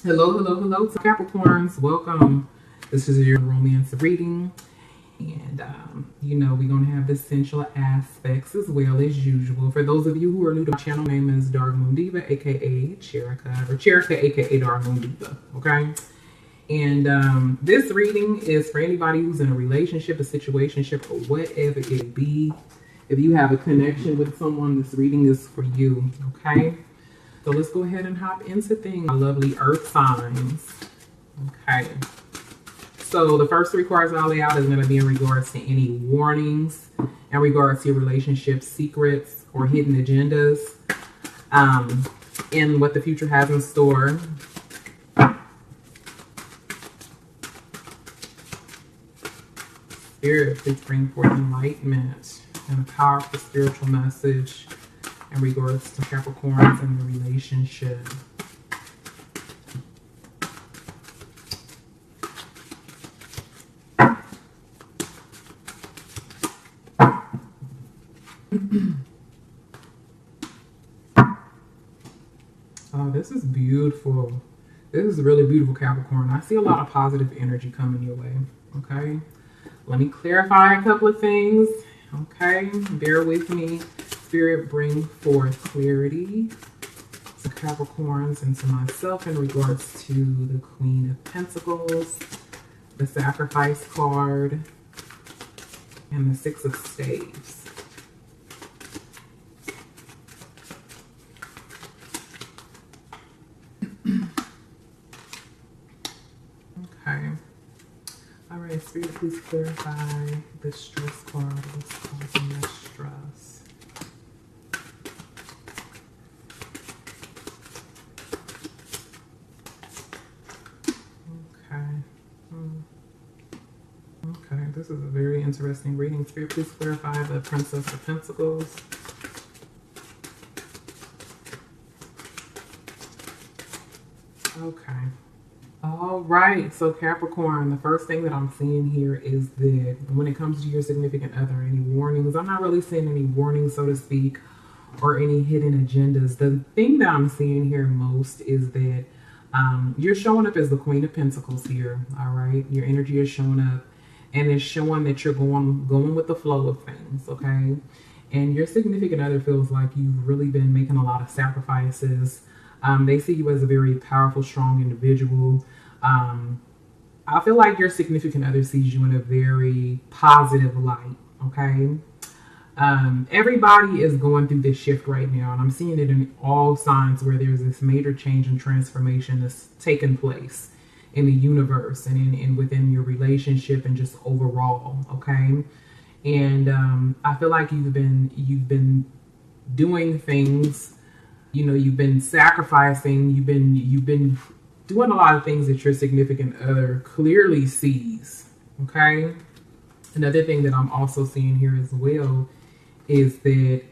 Hello, hello, hello to Capricorns. Welcome. This is your romance reading. And, we're going to have the essential aspects as well as usual. For those of you who are new to my channel, my name is Dark Moon Diva, aka Cherika, or Cherika, aka Dark Moon Diva. Okay? And this reading is for anybody who's in a relationship, a situationship, or whatever it be. If you have a connection with someone, this reading is for you. Okay? So let's go ahead and hop into things. My lovely earth signs. Okay. So the first three cards I'll lay out is going to be in regards to any warnings in regards to your relationship secrets or hidden agendas, and what the future has in store. Spirit, please bring forth enlightenment and a powerful spiritual message in regards to Capricorns and the relationship. Oh, this is beautiful. This is really beautiful, Capricorn. I see a lot of positive energy coming your way. Okay. Let me clarify a couple of things. Okay. Bear with me. Spirit, bring forth clarity to Capricorns and to myself in regards to the Queen of Pentacles, the Sacrifice card, and the Six of Staves. Okay. All right, Spirit, please clarify the stress card. What's causing the stress? Okay, this is a very interesting reading. Spirit, please clarify the Princess of Pentacles. Okay. All right. So Capricorn, the first thing that I'm seeing here is that when it comes to your significant other, any warnings, I'm not really seeing any warnings, so to speak, or any hidden agendas. The thing that I'm seeing here most is that you're showing up as the Queen of Pentacles here. All right. Your energy is showing up. And it's showing that you're going with the flow of things, okay? And your significant other feels like you've really been making a lot of sacrifices. They see you as a very powerful, strong individual. I feel like your significant other sees you in a very positive light, okay? Everybody is going through this shift right now, and I'm seeing it in all signs where there's this major change and transformation that's taking place in the universe and within your relationship and just overall, okay? And I feel like you've been doing things, you've been sacrificing, you've been doing a lot of things that your significant other clearly sees, okay? Another thing that I'm also seeing here as well is that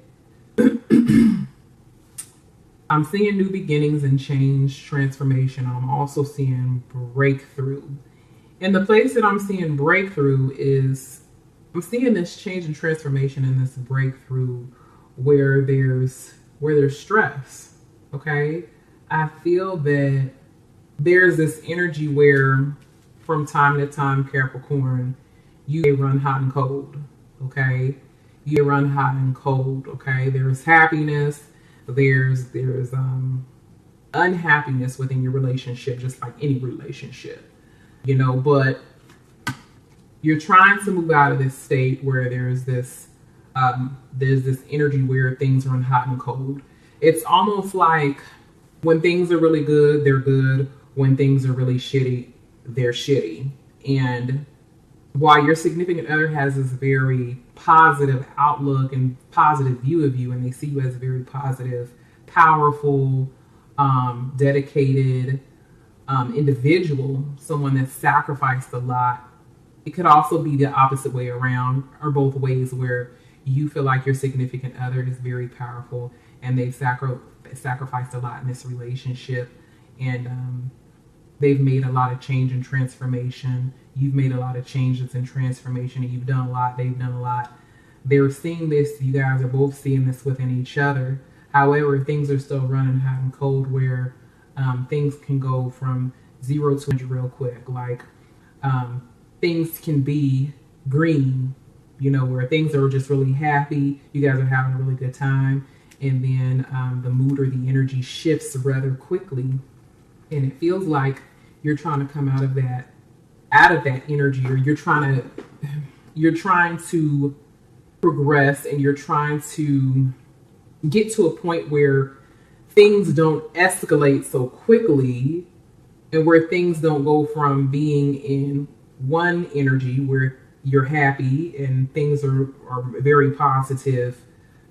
I'm seeing new beginnings and change, transformation. I'm also seeing breakthrough. And the place that I'm seeing breakthrough is, I'm seeing this change and transformation and this breakthrough where there's stress, okay? I feel that there's this energy where from time to time, Capricorn, you may run hot and cold, okay? You run hot and cold, okay? There's happiness. There's unhappiness within your relationship, just like any relationship, but you're trying to move out of this state where there's this energy where things run hot and cold. It's almost like when things are really good, they're good. When things are really shitty, they're shitty. And while your significant other has this very positive outlook and positive view of you, and they see you as a very positive, powerful, dedicated individual, someone that sacrificed a lot, it could also be the opposite way around, or both ways, where you feel like your significant other is very powerful and they've sacrificed a lot in this relationship, and they've made a lot of change and transformation. You've made a lot of changes and transformation, and you've done a lot. They've done a lot. They're seeing this. You guys are both seeing this within each other. However, things are still running hot and cold where Things can go from 0 to 100 real quick. Like things can be green, where things are just really happy. You guys are having a really good time. And then the mood or the energy shifts rather quickly. And it feels like you're trying to come out of that energy, or you're trying to progress, and you're trying to get to a point where things don't escalate so quickly, and where things don't go from being in one energy where you're happy and things are very positive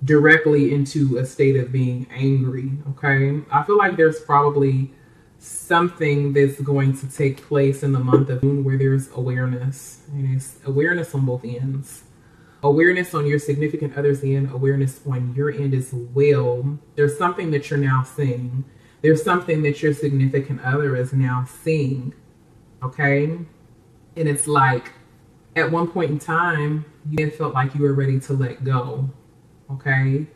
directly into a state of being angry. Okay, I feel like there's probably something that's going to take place in the month of June where there's awareness, and it's awareness on both ends. Awareness on your significant other's end, awareness on your end as well. There's something that you're now seeing. There's something that your significant other is now seeing. Okay? And it's like, at one point in time, you felt like you were ready to let go. Okay?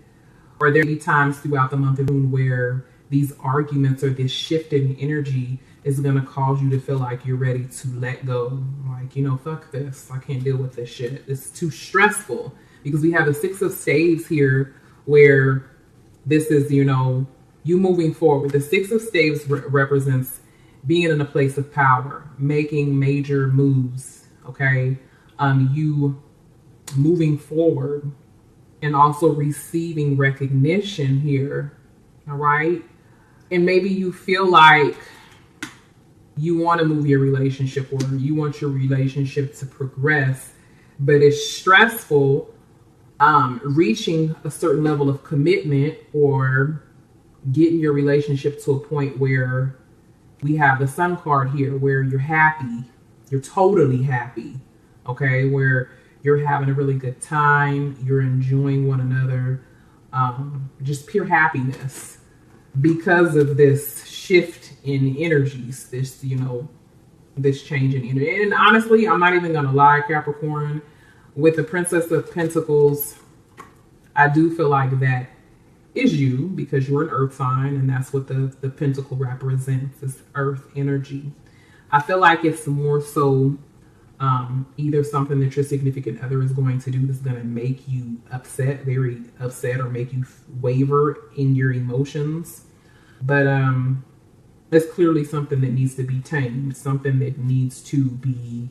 Or there be times throughout the month of June where these arguments or this shift in energy is going to cause you to feel like you're ready to let go. Like, fuck this. I can't deal with this shit. It's too stressful. Because we have the 6 of Staves here, where this is, you moving forward. The 6 of Staves represents being in a place of power, making major moves, okay? You moving forward and also receiving recognition here, all right? And maybe you feel like you want to move your relationship, or you want your relationship to progress, but it's stressful reaching a certain level of commitment or getting your relationship to a point where we have the Sun card here, where you're happy, you're totally happy, okay, where you're having a really good time, you're enjoying one another, just pure happiness because of this shift in energies, this, this change in energy. And honestly, I'm not even going to lie, Capricorn, with the Princess of Pentacles, I do feel like that is you, because you're an earth sign, and that's what the pentacle represents, is earth energy. I feel like it's more so either something that your significant other is going to do that's going to make you upset, very upset, or make you waver in your emotions. But it's clearly something that needs to be tamed, something that needs to be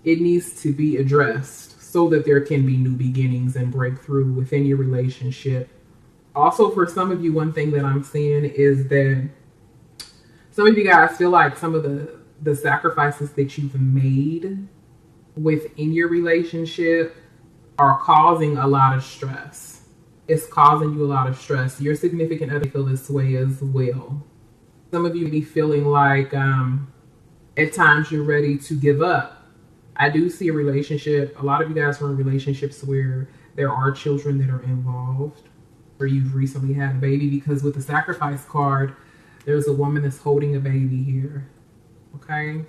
it needs to be addressed so that there can be new beginnings and breakthrough within your relationship. Also, for some of you, one thing that I'm seeing is that some of you guys feel like some of the sacrifices that you've made within your relationship are causing a lot of stress. It's causing you a lot of stress. Your significant other feel this way as well. Some of you be feeling like at times you're ready to give up. I do see a relationship. A lot of you guys are in relationships where there are children that are involved, or you've recently had a baby, because with the sacrifice card, there's a woman that's holding a baby here. Okay?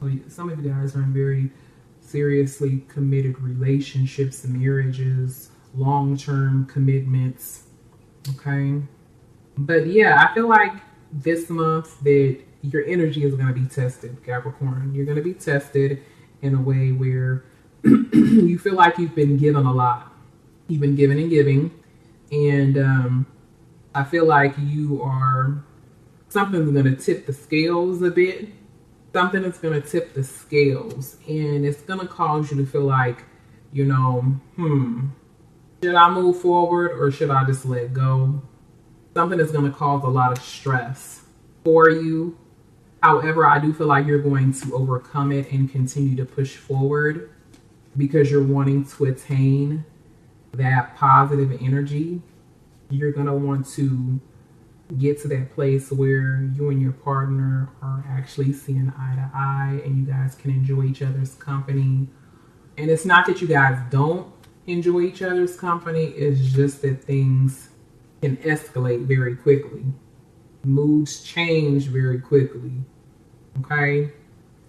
So some of you guys are in very seriously committed relationships, marriages, long-term commitments. Okay? But yeah, I feel like this month that your energy is going to be tested, Capricorn. You're going to be tested in a way where you feel like you've been given a lot. You've been giving and giving. And I feel like something's going to tip the scales a bit. Something is going to tip the scales. And it's going to cause you to feel like, should I move forward or should I just let go? Something is going to cause a lot of stress for you. However, I do feel like you're going to overcome it and continue to push forward because you're wanting to attain that positive energy. You're going to want to get to that place where you and your partner are actually seeing eye to eye and you guys can enjoy each other's company. And it's not that you guys don't enjoy each other's company, it's just that things can escalate very quickly. Moods change very quickly. Okay?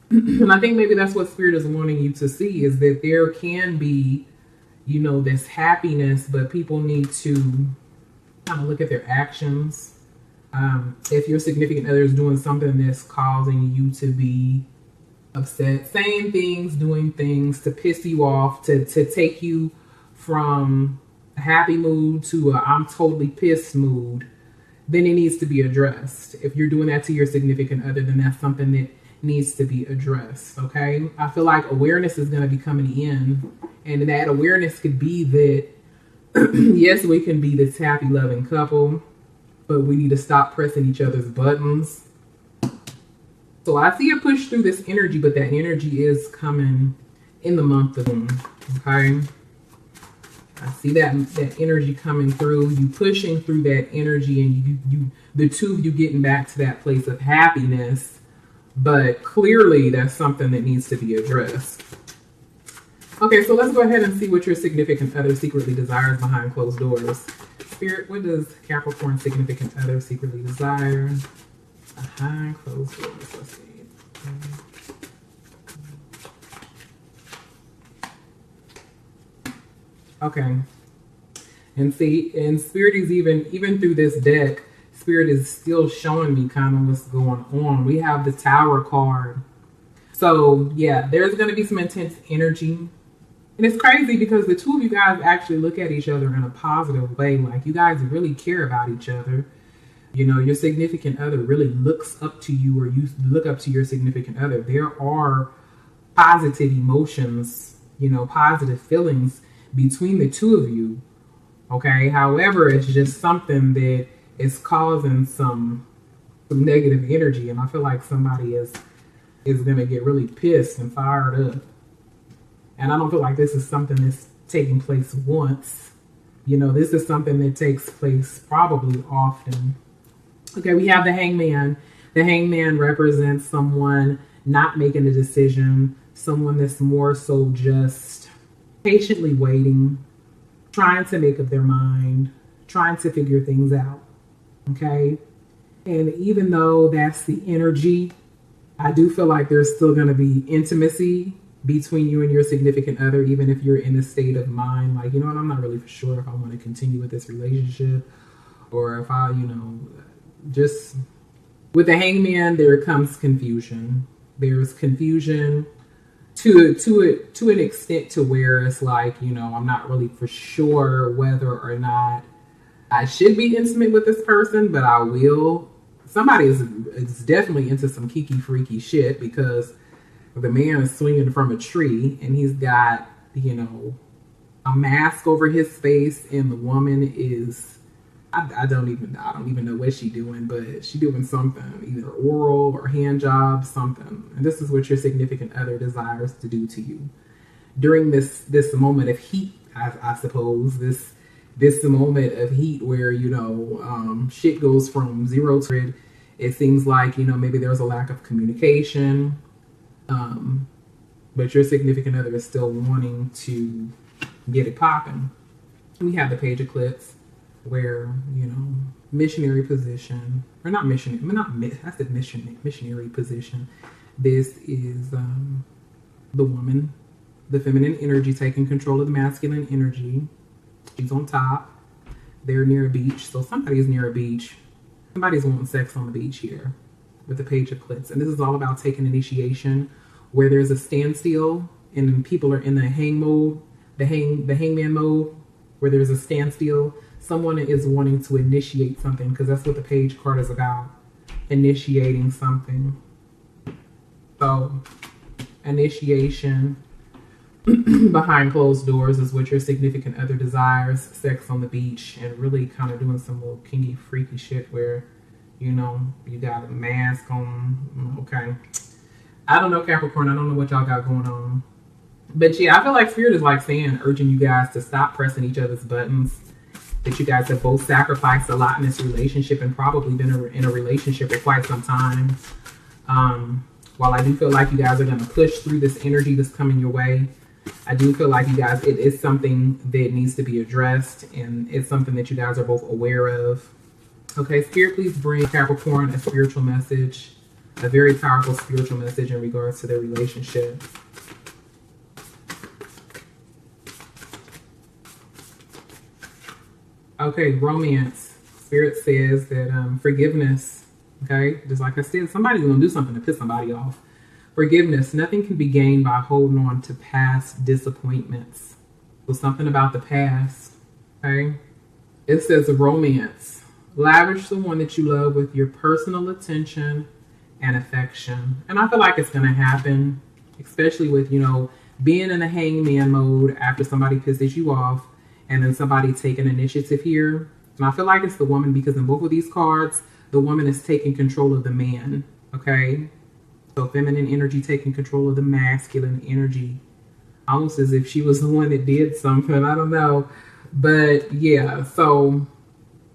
And I think maybe that's what Spirit is wanting you to see, is that there can be, this happiness, but people need to kind of look at their actions If your significant other is doing something that's causing you to be upset, saying things, doing things to piss you off, to take you from a happy mood to a I'm totally pissed mood, then it needs to be addressed. If you're doing that to your significant other, then that's something that needs to be addressed. Okay, I feel like awareness is going to be coming in, and that awareness could be that yes, we can be this happy, loving couple, but we need to stop pressing each other's buttons. So I see a push through this energy, but that energy is coming in the month of June. Okay, I see that energy coming through. You pushing through that energy, and you the two of you getting back to that place of happiness. But clearly, that's something that needs to be addressed. Okay, so let's go ahead and see what your significant other secretly desires behind closed doors. Spirit, what does Capricorn significant other secretly desire behind closed doors? Let's see. Okay. And see, and Spirit is even through this deck, Spirit is still showing me kind of what's going on. We have the Tower card. So yeah, there's going to be some intense energy. And it's crazy because the two of you guys actually look at each other in a positive way. Like, you guys really care about each other. You know, your significant other really looks up to you, or you look up to your significant other. There are positive emotions, you know, positive feelings between the two of you. Okay. However, it's just something that is causing some negative energy. And I feel like somebody is going to get really pissed and fired up. And I don't feel like this is something that's taking place once. You know, this is something that takes place probably often. Okay, we have the Hangman. The Hangman represents someone not making a decision, someone that's more so just patiently waiting, trying to make up their mind, trying to figure things out. Okay? And even though that's the energy, I do feel like there's still going to be intimacy between you and your significant other, even if you're in a state of mind like, you know what, I'm not really for sure if I want to continue with this relationship, or if I, you know, just with the Hangman, there comes confusion. There's confusion to an extent to where it's like, you know, I'm not really for sure whether or not I should be intimate with this person, but I will. Somebody is definitely into some kiki freaky shit, because the man is swinging from a tree and he's got, you know, a mask over his face, and the woman is, I don't even know what she's doing, but she doing something, either oral or hand job, something. And this is what your significant other desires to do to you during this moment of heat. I suppose this moment of heat where, you know, shit goes from 0 to 100. It seems like, you know, maybe there's a lack of communication. But your significant other is still wanting to get it popping. We have the Page of Clips, where, you know, missionary position, or not missionary, I said missionary position. This is the woman, the feminine energy taking control of the masculine energy. She's on top. They're near a beach, so somebody's near a beach. Somebody's wanting sex on the beach here with the Page of Clips, and this is all about taking initiation, where there's a standstill and people are in the hang mode, the hangman mode, where there's a standstill. Someone is wanting to initiate something, because that's what the Page card is about, initiating something. So initiation behind closed doors is what your significant other desires. Sex on the beach, and really kind of doing some little kinky freaky shit where, you know, you got a mask on. Okay, I don't know, Capricorn. I don't know what y'all got going on. But yeah, I feel like Spirit is like saying, urging you guys to stop pressing each other's buttons. That you guys have both sacrificed a lot in this relationship, and probably been in a relationship for quite some time. While I do feel like you guys are going to push through this energy that's coming your way, I do feel like you guys, it is something that needs to be addressed, and it's something that you guys are both aware of. Okay, Spirit, please bring Capricorn a spiritual message, a very powerful spiritual message in regards to their relationship. Okay, romance. Spirit says that forgiveness, okay, just like I said, somebody's going to do something to piss somebody off. Forgiveness, nothing can be gained by holding on to past disappointments. So something about the past, okay? It says romance. Lavish the one that you love with your personal attention and affection. And I feel like it's going to happen, especially with, you know, being in a hangman mode after somebody pisses you off and then somebody taking initiative here. And I feel like it's the woman, because in both of these cards, the woman is taking control of the man, okay? So feminine energy taking control of the masculine energy. Almost as if she was the one that did something. I don't know. But yeah, so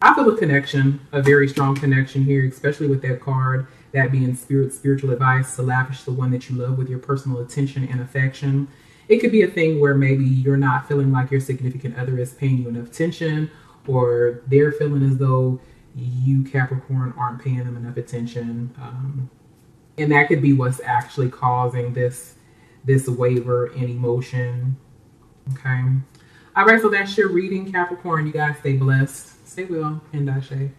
I feel a connection, a very strong connection here, especially with that card, that being spiritual advice to lavish the one that you love with your personal attention and affection. It could be a thing where maybe you're not feeling like your significant other is paying you enough attention, or they're feeling as though you, Capricorn, aren't paying them enough attention. And that could be what's actually causing this waiver in emotion. Okay. All right, so that's your reading, Capricorn. You guys stay blessed. Stay well, and Dashe.